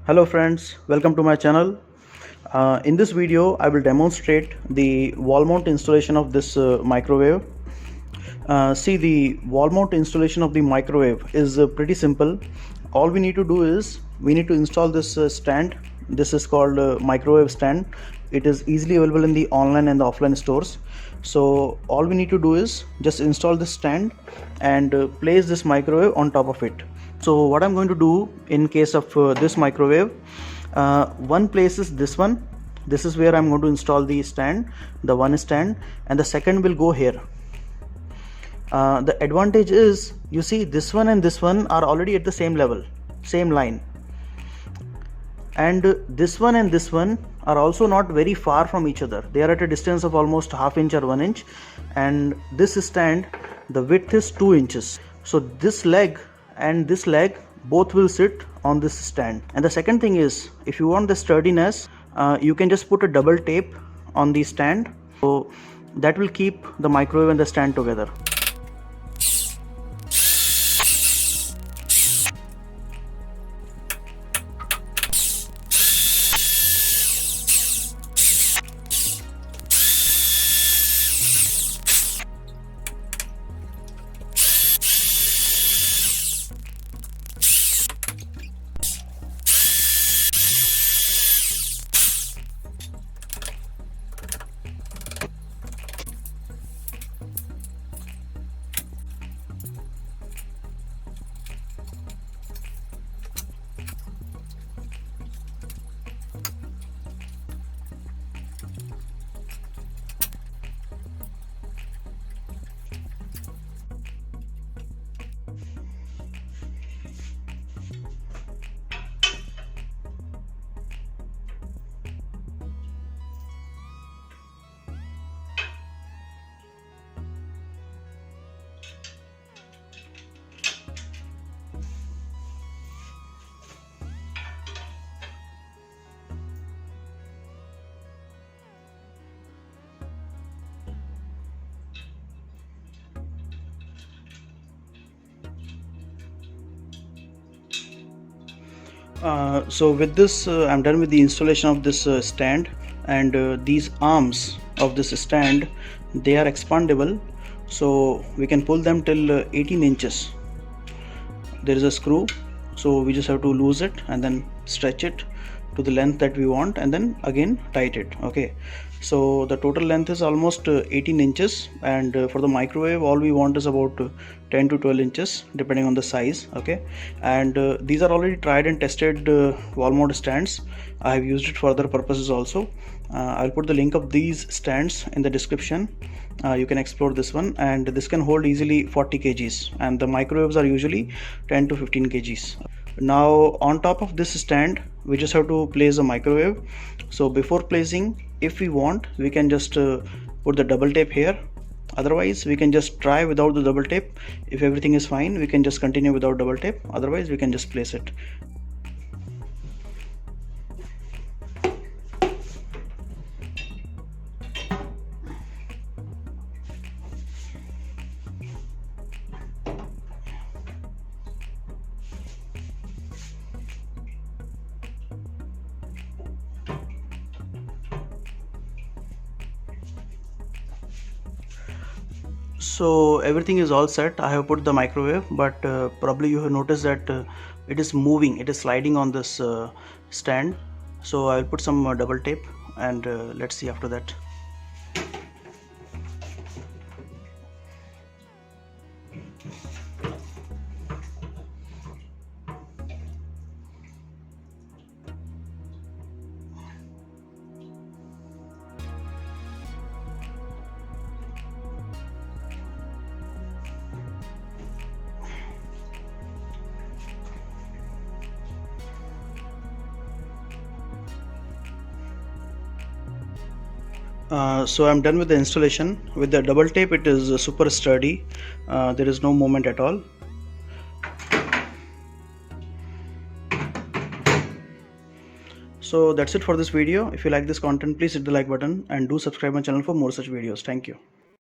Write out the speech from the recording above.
Hello friends, welcome to my channel. In this video I will demonstrate the wall mount installation of this microwave. See, the wall mount installation of the microwave is pretty simple. All we need to do is we need to install this stand. This is called microwave stand. It is easily available in the online and the offline stores. So all we need to do is just install this stand and place this microwave on top of it. So what I'm going to do in case of this microwave, one place is this one. This is where I'm going to install the stand, the one stand, and the second will go here. The advantage is, you see, this one and this one are already at the same level, same line, and this one and this one are also not very far from each other. They are at a distance of almost ½ inch or 1 inch, and this stand, the width is 2 inches. So this leg and this leg both will sit on this stand. And the second thing is, if you want the sturdiness, you can just put a double tape on the stand, so that will keep the microwave and the stand together. So with this I'm done with the installation of this stand, and these arms of this stand, they are expandable, so we can pull them till 18 inches. There is a screw, so we just have to loose it and then stretch it to the length that we want, and then again tight it. Okay, so the total length is almost 18 inches, and for the microwave all we want is about 10 to 12 inches depending on the size. Okay, and these are already tried and tested wall mount stands. I have used it for other purposes also. I'll put the link of these stands in the description. You can explore this one, and this can hold easily 40 kgs, and the microwaves are usually 10 to 15 kgs. Now on top of this stand we just have to place a microwave. So before placing, if we want, we can just put the double tape here. Otherwise we can just try without the double tape. If everything is fine, we can just continue without double tape. Otherwise we can just place it. So everything is all set. I have put the microwave, but probably you have noticed that it is moving, it is sliding on this stand. So I'll put some double tape, and let's see after that. So I'm done with the installation. With the double tape it is super sturdy. There is no movement at all. So that's it for this video. If you like this content, please hit the like button and do subscribe my channel for more such videos. Thank you.